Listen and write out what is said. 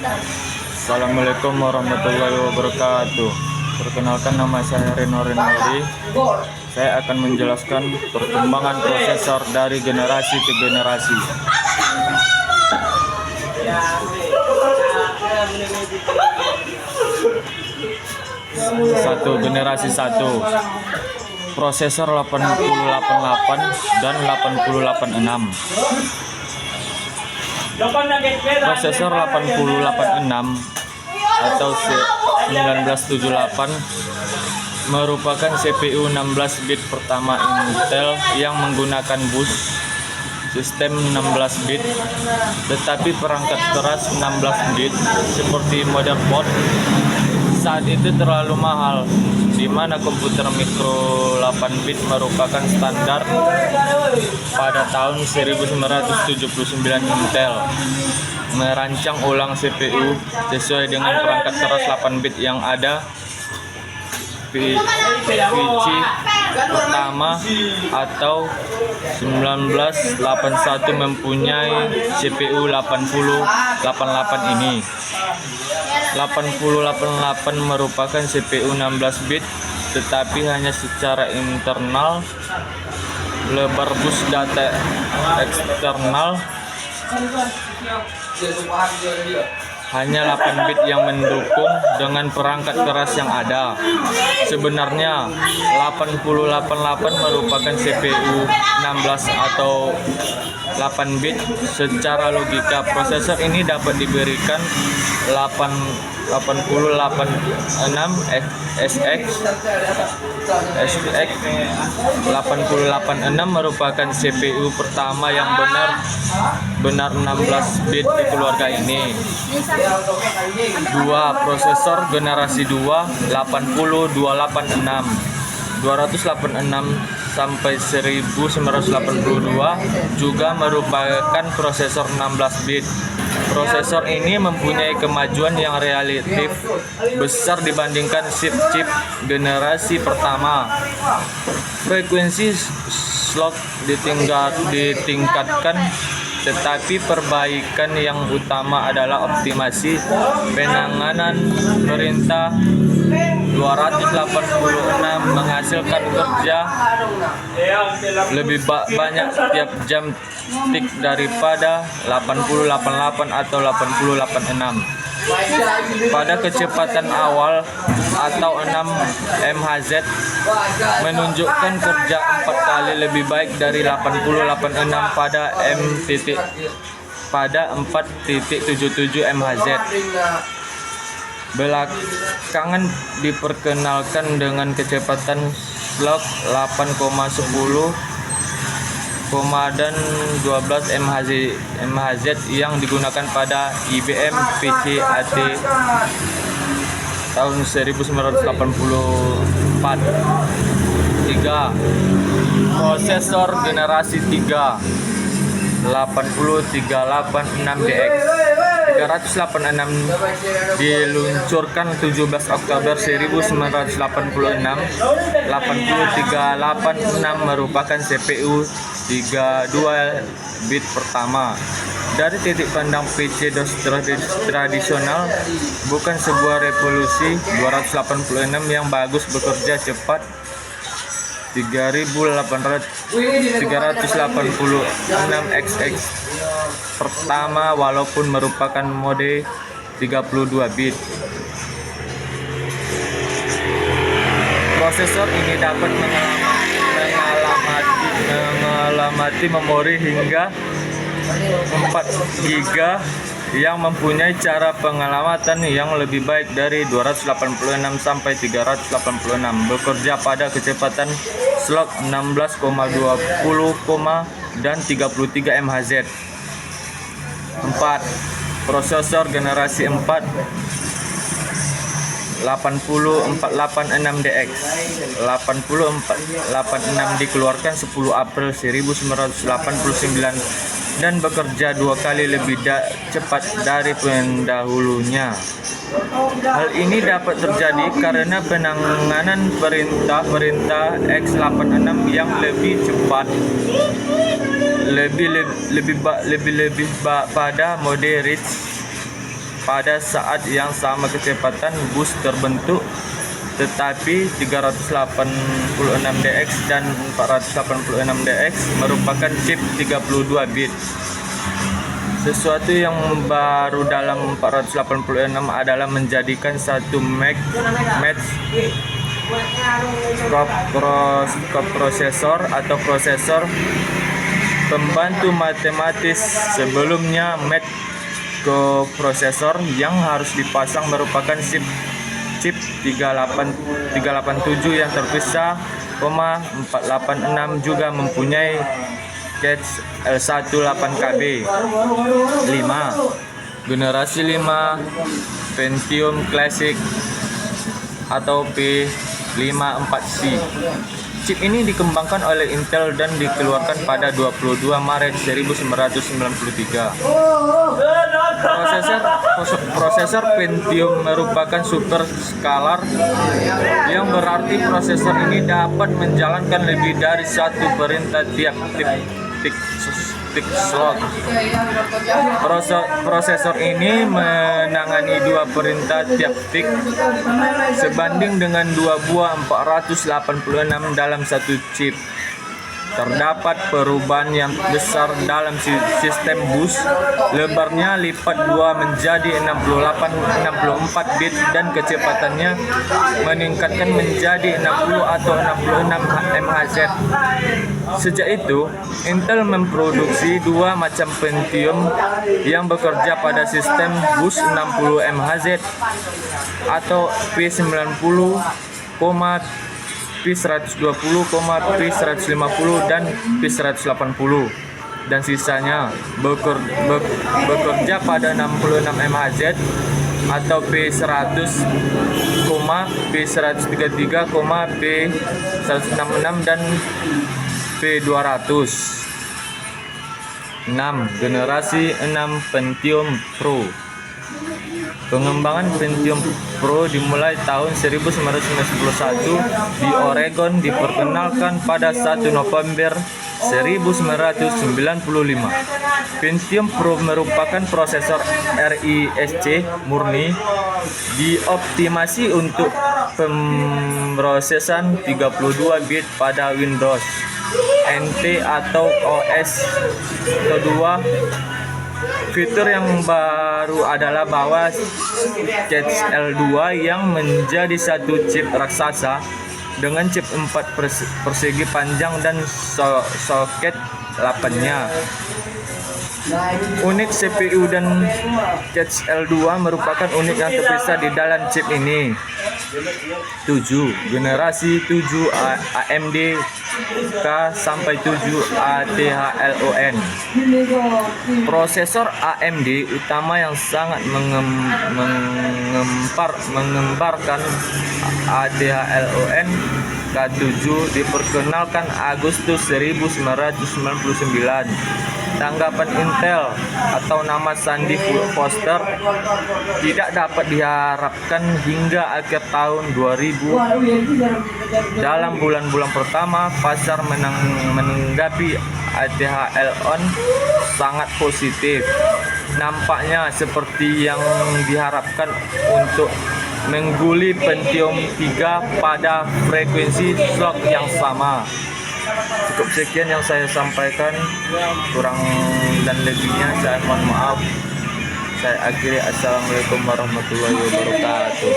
Assalamualaikum warahmatullahi wabarakatuh. Perkenalkan, nama saya Reno Renaldi. Saya akan menjelaskan perkembangan prosesor dari generasi ke generasi. Generasi 1, prosesor 888 dan 886. Prosesor 886 atau 1978 merupakan CPU 16 bit pertama Intel yang menggunakan bus sistem 16 bit, tetapi perangkat keras 16 bit seperti motherboard saat itu terlalu mahal, di mana komputer mikro 8 bit merupakan standar pada tahun 1979. Intel merancang ulang CPU sesuai dengan perangkat keras 8 bit yang ada. PC pertama atau 1981 mempunyai CPU 8088 ini. 8088 merupakan CPU 16 bit, tetapi hanya secara internal. Lebar bus data eksternal hanya 8 bit yang mendukung dengan perangkat keras yang ada. Sebenarnya 8088 merupakan CPU 16 atau 8 bit. Secara logika, prosesor ini dapat diberikan 8086 SX 8086 merupakan CPU pertama yang benar 16 bit di keluarga ini. 2. Prosesor generasi 2 80286 sampai 1982 juga merupakan prosesor 16 bit. Prosesor ini mempunyai kemajuan yang relatif besar dibandingkan chip generasi pertama. Frekuensi clock ditingkatkan, tetapi perbaikan yang utama adalah optimasi penanganan perintah. 286 menghasilkan kerja lebih banyak tiap jam tik daripada 8088 atau 8086. Pada kecepatan awal atau 6 MHz menunjukkan kerja 4 kali lebih baik dari 8086 pada 4.77 MHz. Belakangan diperkenalkan dengan kecepatan clock 8,10, dan 12 MHz yang digunakan pada IBM PC AT tahun 1984. 3. Prosesor generasi 3 80386DX 386 diluncurkan 17 Oktober 1986. 80386 merupakan CPU 32 bit pertama. Dari titik pandang PC DOS tradisional, bukan sebuah revolusi. 286 yang bagus bekerja cepat 386XX pertama, walaupun merupakan mode 32 bit. Prosesor ini dapat mengalamati memori hingga 4 GB yang mempunyai cara pengalamatan yang lebih baik dari 286 sampai 386, bekerja pada kecepatan slot 16,20, dan 33 MHz. 4. Prosesor generasi 4 80486DX 8086 dikeluarkan 10 April 1989 dan bekerja 2 kali lebih cepat dari pendahulunya. Hal ini dapat terjadi karena penanganan perintah x86 yang lebih cepat, lebih pada mode reach pada saat yang sama kecepatan bus terbentuk, tetapi 386DX dan 486DX merupakan chip 32 bit. Sesuatu yang baru dalam 486 adalah menjadikan satu match koprosesor atau prosesor pembantu matematis. Sebelumnya match koprosesor yang harus dipasang merupakan chip 387 yang terpisah, 486 juga mempunyai cache L1 8KB. 5. Generasi 5 Pentium Classic atau P54C. Chip ini dikembangkan oleh Intel dan dikeluarkan pada 22 Maret 1993. Prosesor Pentium merupakan super scalar, yang berarti prosesor ini dapat menjalankan lebih dari satu perintah tiap tick slot. Prosesor ini menangani dua perintah tiap tick sebanding dengan 2 buah 486 dalam satu chip. Terdapat perubahan yang besar dalam sistem bus. Lebarnya lipat 2 menjadi 64 bit dan kecepatannya meningkatkan menjadi 60 atau 66 MHz. Sejak itu, Intel memproduksi dua macam Pentium yang bekerja pada sistem bus 60 MHz atau P90, P120, P150 dan P180, dan sisanya bekerja pada 66 MHz atau P100, P133, P166 dan P200. 6. Generasi 6 Pentium Pro. Pengembangan Pentium Pro dimulai tahun 1991 di Oregon, diperkenalkan pada 1 November 1995. Pentium Pro merupakan prosesor RISC murni, dioptimasi untuk pemrosesan 32 bit pada Windows NT atau OS kedua. Fitur yang baru adalah bahwa cache L2 yang menjadi satu chip raksasa dengan chip 4 persegi panjang dan soket 8-nya. Unit CPU dan cache L2 merupakan unit yang terpisah di dalam chip ini. 7. Generasi 7 AMD K-7 ATHLON. Prosesor AMD utama yang sangat mengembarkan ATHLON K7 diperkenalkan Agustus 1999. Tanggapan Intel atau nama Sandy Foster tidak dapat diharapkan hingga akhir tahun 2000. Dalam bulan-bulan pertama, pasar menanggapi ATHLON sangat positif. Nampaknya seperti yang diharapkan untuk mengguli Pentium 3 pada frekuensi slot yang sama. Cukup sekian yang saya sampaikan, kurang dan lebihnya saya mohon maaf. Saya akhiri. Assalamualaikum warahmatullahi wabarakatuh.